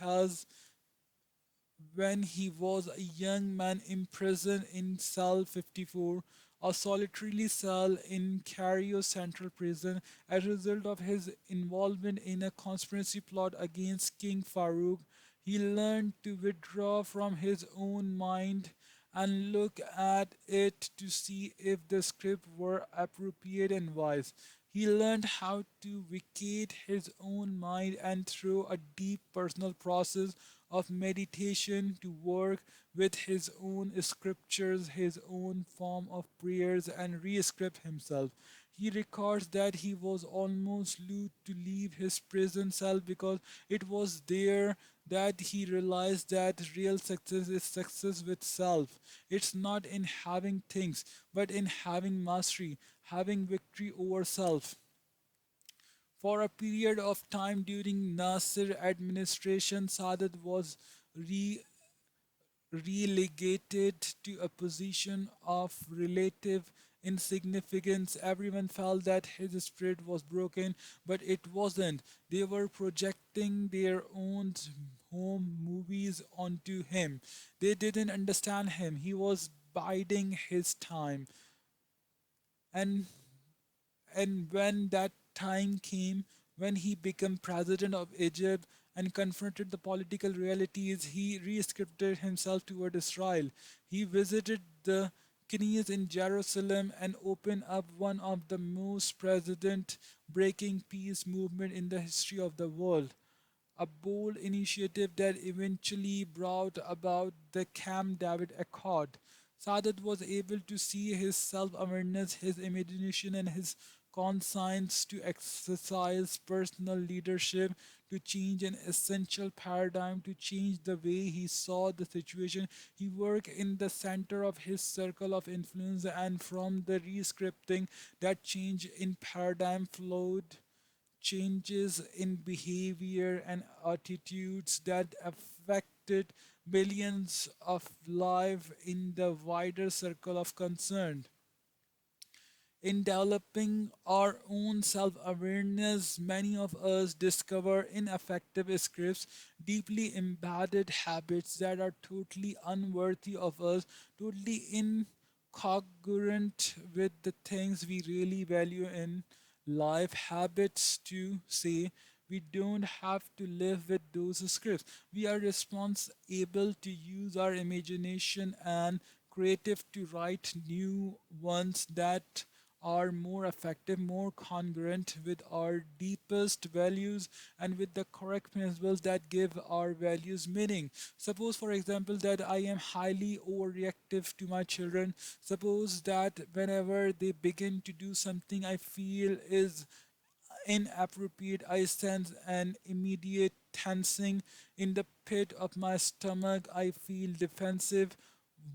was a young man imprisoned in cell 54, a solitary cell in Cairo Central Prison, as a result of his involvement in a conspiracy plot against King Farouk. He learned to withdraw from his own mind and look at it to see if the script were appropriate and wise. He learned how to vacate his own mind, and through a deep personal process of meditation to work with his own scriptures, his own form of prayers, and re-script himself. He records that he was almost loath to leave his prison cell, because it was there that he realized that real success is success with self. It's not in having things, but in having mastery, having victory over self. For a period of time during Nasser administration, Sadat was re- relegated to a position of relative insignificance. Everyone felt that his spirit was broken, but it wasn't. They were projecting their own home movies onto him. They didn't understand him. He was biding his time. And and when that time came, when he became president of Egypt and confronted the political realities, he re-scripted himself toward Israel. He visited the Knesset in Jerusalem and opened up one of the most president breaking peace movement in the history of the world, a bold initiative that eventually brought about the Camp David Accord. Sadat was able to see his self awareness, his imagination, and his conscience to exercise personal leadership, to change an essential paradigm, to change the way he saw the situation. He worked in the center of his circle of influence, and from the rescripting, that change in paradigm flowed changes in behavior and attitudes that affected millions of lives in the wider circle of concern. In developing our own self awareness, many of us discover ineffective scripts, deeply embedded habits that are totally unworthy of us, totally incongruent with the things we really value in life. Habits to say we don't have to live with those scripts. We are responsible to use our imagination and creative to write new ones that are more effective, more congruent with our deepest values and with the correct principles that give our values meaning. Suppose, for example, that I am highly overreactive to my children. Suppose that whenever they begin to do something I feel is inappropriate, I sense an immediate tensing in the pit of my stomach. I feel defensive.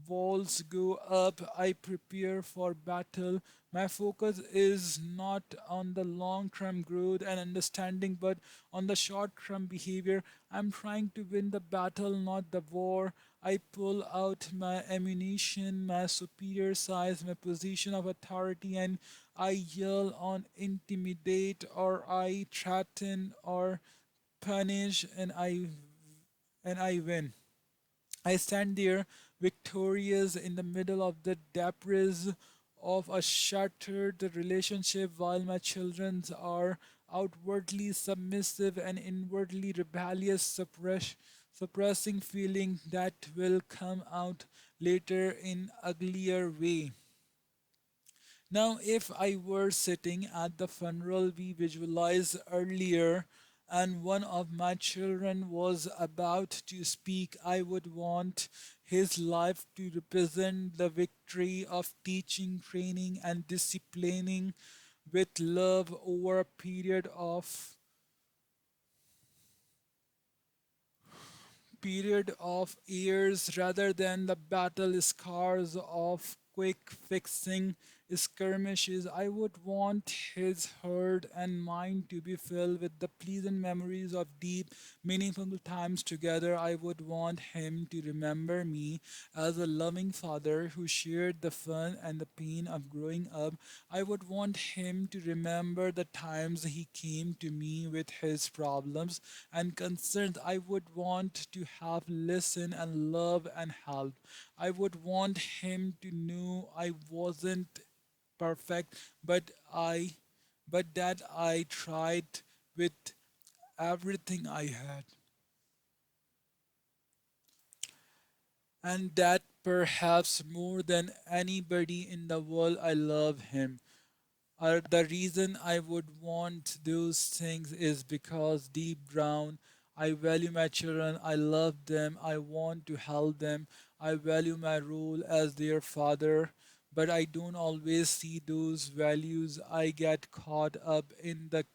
Walls go up. I prepare for battle. My focus is not on the long term growth and understanding, but on the short term behavior. I'm trying to win the battle, not the war. I pull out my ammunition, my superior size, my position of authority, and I yell on intimidate or I threaten or punish, and I win. I stand there victorious in the middle of the debris of a shattered relationship while my children are outwardly submissive and inwardly rebellious, suppressing feeling that will come out later in uglier way. Now, if I were sitting at the funeral we visualized earlier and one of my children was about to speak, I would want his life to represent the victory of teaching, training, and disciplining with love over a period of years rather than the battle scars of quick fixing skirmishes. I would want his heart and mind to be filled with the pleasant memories of deep, meaningful times together. I would want him to remember me as a loving father who shared the fun and the pain of growing up. I would want him to remember the times he came to me with his problems and concerns. I would want to have listen and love and help. I would want him to know I wasn't perfect, but that I tried with everything I had, and that perhaps more than anybody in the world I love him. The reason I would want those things is because deep down I value my children, I love them, I want to help them, I value my role as their father, but I don't always see those values. I get caught up in the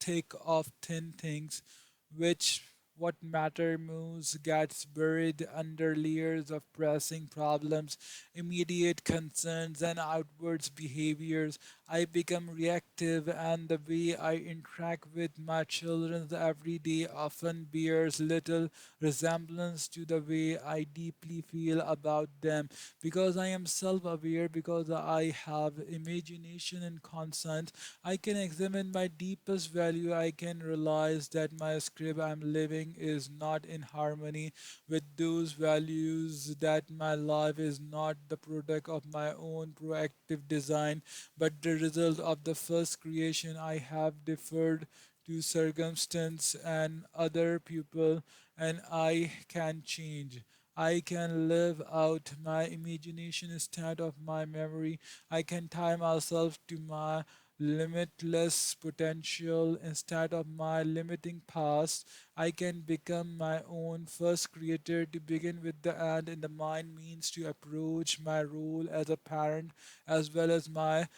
thick of thin things, which what matter most gets buried under layers of pressing problems, immediate concerns, and outwards behaviors. I become reactive, and the way I interact with my children every day often bears little resemblance to the way I deeply feel about them. Because I am self aware, because I have imagination and conscience, I can examine my deepest value. I can realize that my script I'm living is not in harmony with those values, that my life is not the product of my own proactive design, but the result of the first creation. I have deferred to circumstance and other people, and I can change. I can live out my imagination instead of my memory. I can tie myself to my limitless potential instead of my limiting past. I can become my own first creator. To begin with the end in the mind means to approach my role as a parent as well as my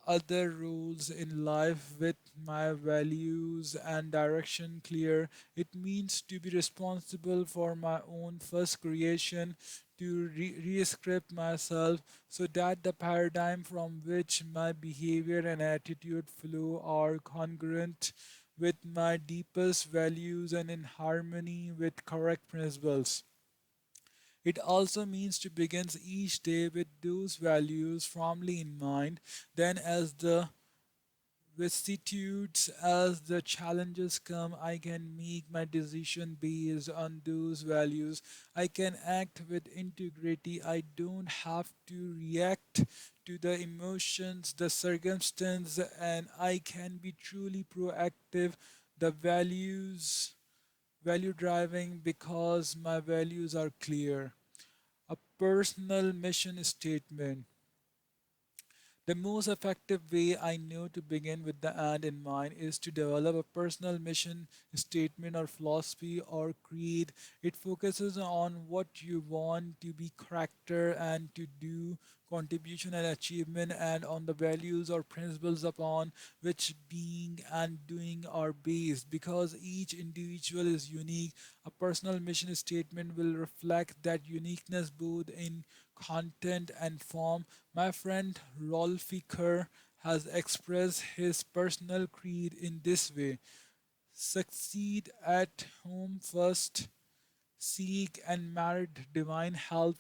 other rules in life with my values and direction clear. It means to be responsible for my own first creation, to re-script myself so that the paradigm from which my behavior and attitude flow are congruent with my deepest values and in harmony with correct principles. It also means to begin each day with those values firmly in mind. Then, as the vicissitudes, as the challenges come, I can make my decision based on those values. I can act with integrity. I don't have to react to the emotions, the circumstance, and I can be truly proactive. The value driving because my values are clear. A personal mission statement. The most effective way I know to begin with the end in mind is to develop a personal mission statement or philosophy or creed. It focuses on what you want to be character and to do contribution and achievement and on the values or principles upon which being and doing are based. Because each individual is unique, a personal mission statement will reflect that uniqueness both in content and form. My friend Rolfi Kerr has expressed his personal creed in this way: succeed at home first, seek and merit divine help,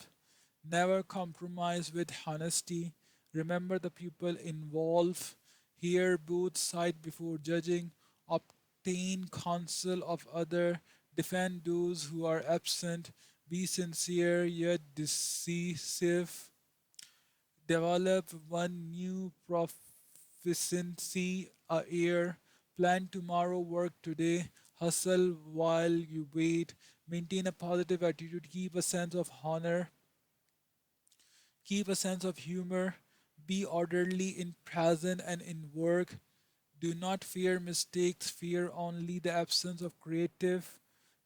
never compromise with honesty, remember the people involved, hear both sides before judging, obtain counsel of other, defend those who are absent, be sincere yet decisive, develop one new proficiency a year, plan tomorrow, work today, hustle while you wait, maintain a positive attitude, keep a sense of humor, be orderly in present and in work, do not fear mistakes, fear only the absence of creative,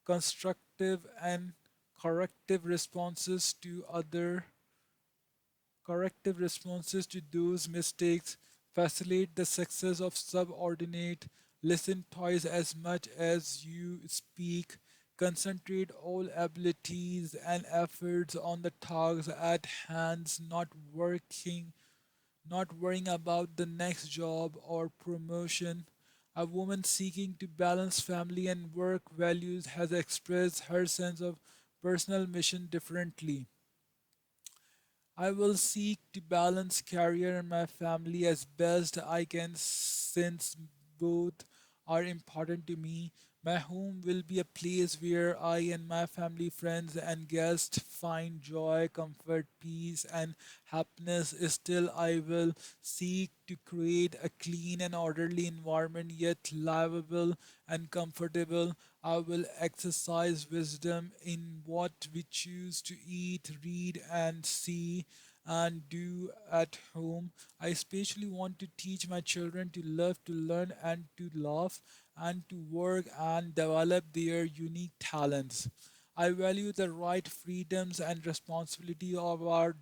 constructive and corrective responses to other corrective responses to those mistakes, facilitate the success of subordinate, listen twice as much as you speak, concentrate all abilities and efforts on the tasks at hand, not worrying about the next job or promotion. A woman seeking to balance family and work values has expressed her sense of personal mission differently. I will seek to balance career and my family as best I can since both are important to me. My home will be a place where I and my family, friends, and guests find joy, comfort, peace, and happiness. Still, I will seek to create a clean and orderly environment, yet livable and comfortable. I will exercise wisdom in what we choose to eat, read, and see and do at home. I especially want to teach my children to love, to learn, and to love, and to work and develop their unique talents. I value the right freedoms and responsibility of our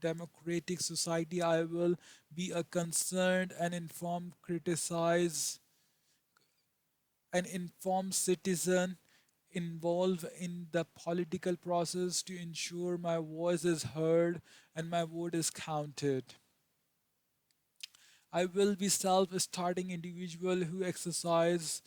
democratic society. I will be a concerned and informed citizen involved in the political process to ensure my voice is heard and my vote is counted. I will be self-starting individual who exercise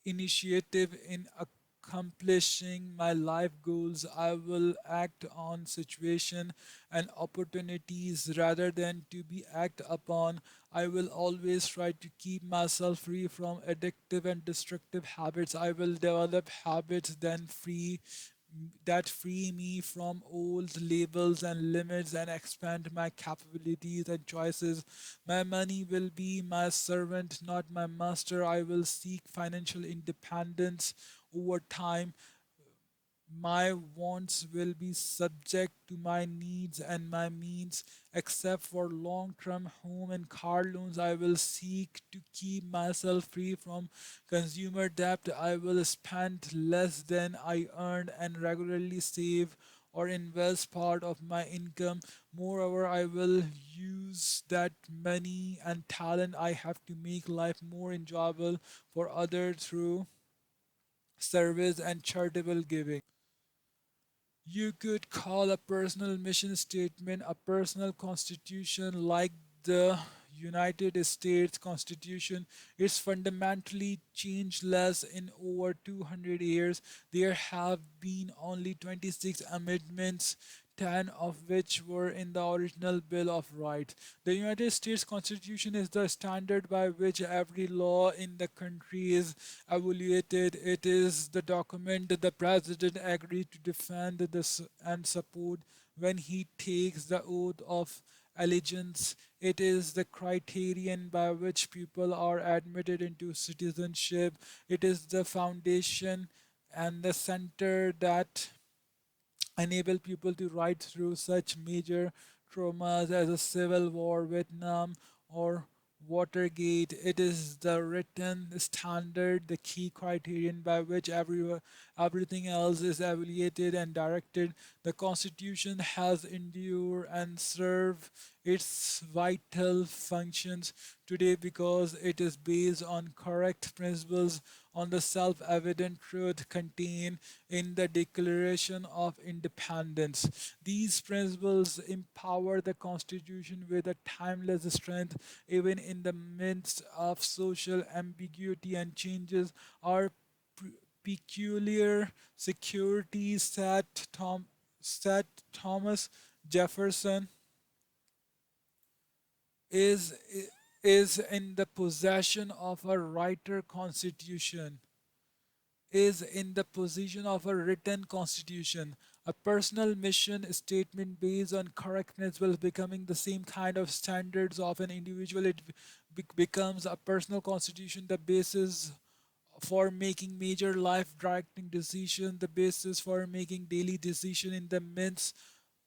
initiative in accomplishing my life goals. I will act on situation and opportunities rather than to be act upon. I will always try to keep myself free from addictive and destructive habits. I will develop habits that free me from old labels and limits and expand my capabilities and choices. My money will be my servant, not my master. I will seek financial independence over time My wants will be subject to my needs and my means. Except for long term home and car loans, I will seek to keep myself free from consumer debt. I will spend less than I earn and regularly save or invest part of my income. Moreover, I will use that money and talent I have to make life more enjoyable for others through service and charitable giving. You could call a personal mission statement a personal constitution like the United States Constitution. It's fundamentally changeless in over 200 years. There have been only 26 amendments, 10 of which were in the original Bill of Rights. The United States Constitution is the standard by which every law in the country is evaluated. It is the document that the president agreed to defend and support when he takes the oath of allegiance. It is the criterion by which people are admitted into citizenship. It is the foundation and the center that enable people to ride through such major traumas as a civil war, Vietnam, or Watergate. It is the written standard, the key criterion by which everything else is evaluated and directed. The Constitution has endured and served its vital functions today because it is based on correct principles on the self-evident truth contained in the Declaration of Independence. These principles empower the Constitution with a timeless strength even in the midst of social ambiguity and changes. Our peculiar security said Thomas Jefferson is is in the possession of a writer constitution is in the position of a written constitution. A personal mission statement based on correct principles becoming the same kind of standards of an individual. It becomes a personal constitution, the basis for making major life directing decisions, the basis for making daily decision in the midst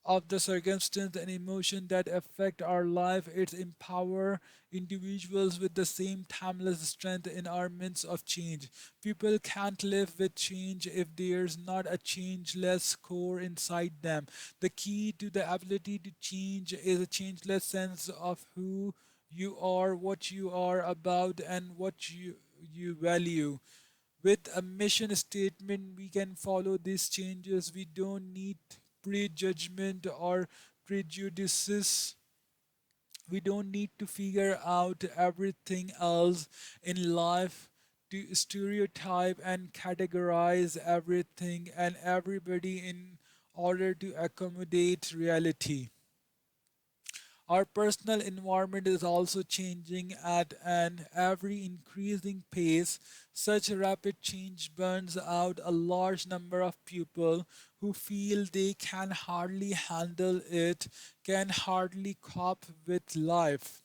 of the circumstance and emotion that affect our life. It empower individuals with the same timeless strength in our midst of change. People can't live with change if there's not a changeless core inside them. The key to the ability to change is a changeless sense of who you are, what you are about, and what you value. With a mission statement, we can follow these changes. We don't need prejudgment or prejudices. We don't need to figure out everything else in life to stereotype and categorize everything and everybody in order to accommodate reality. Our personal environment is also changing at an ever increasing pace. Such rapid change burns out a large number of people who feel they can hardly handle it, can hardly cope with life.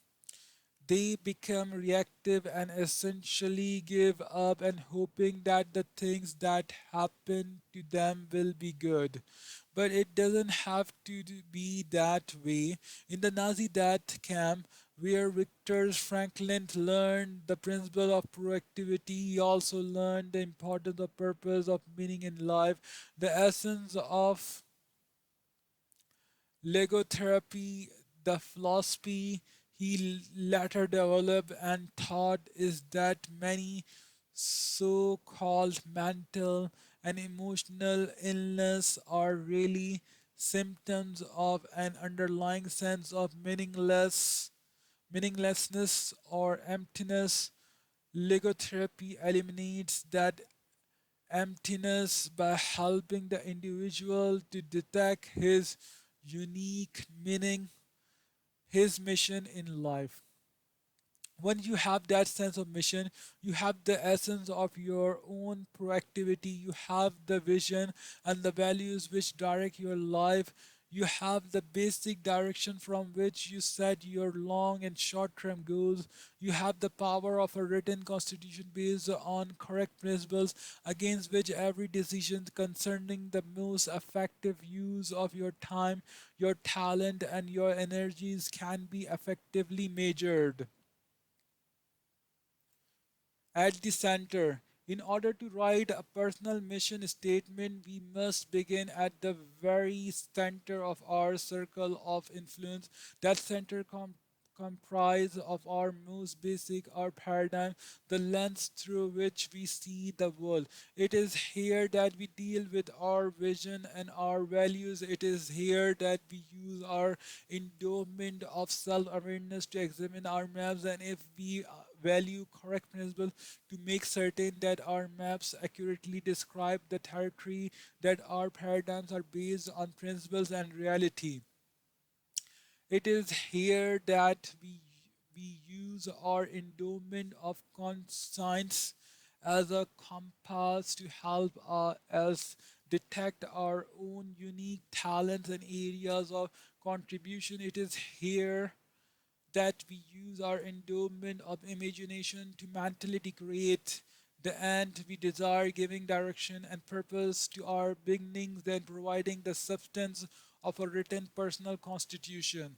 They become reactive and essentially give up and hoping that the things that happen to them will be good. But it doesn't have to be that way. In the Nazi death camp, where Viktor Franklin learned the principle of proactivity, he also learned the importance of purpose, of meaning in life, the essence of logotherapy, the philosophy he later developed and taught is that many so called mental and emotional illness are really symptoms of an underlying sense of meaninglessness or emptiness. Logotherapy eliminates that emptiness by helping the individual to detect his unique meaning, his mission in life. When you have that sense of mission, you have the essence of your own proactivity, you have the vision and the values which direct your life. You have the basic direction from which you set your long and short term goals. You have the power of a written constitution based on correct principles against which every decision concerning the most effective use of your time, your talent, and your energies can be effectively measured. At the center, in order to write a personal mission statement, we must begin at the very center of our circle of influence. That center comprise of our most basic our paradigm, the lens through which we see the world. It is here that we deal with our vision and our values. It is here that we use our endowment of self-awareness to examine our maps, and if we value correct principles, to make certain that our maps accurately describe the territory, that our paradigms are based on principles and reality. It is here that we use our endowment of conscience as a compass to help us detect our own unique talents and areas of contribution. It is here that we use our endowment of imagination to mentally create the end we desire, giving direction and purpose to our beginnings, then providing the substance of a written personal constitution.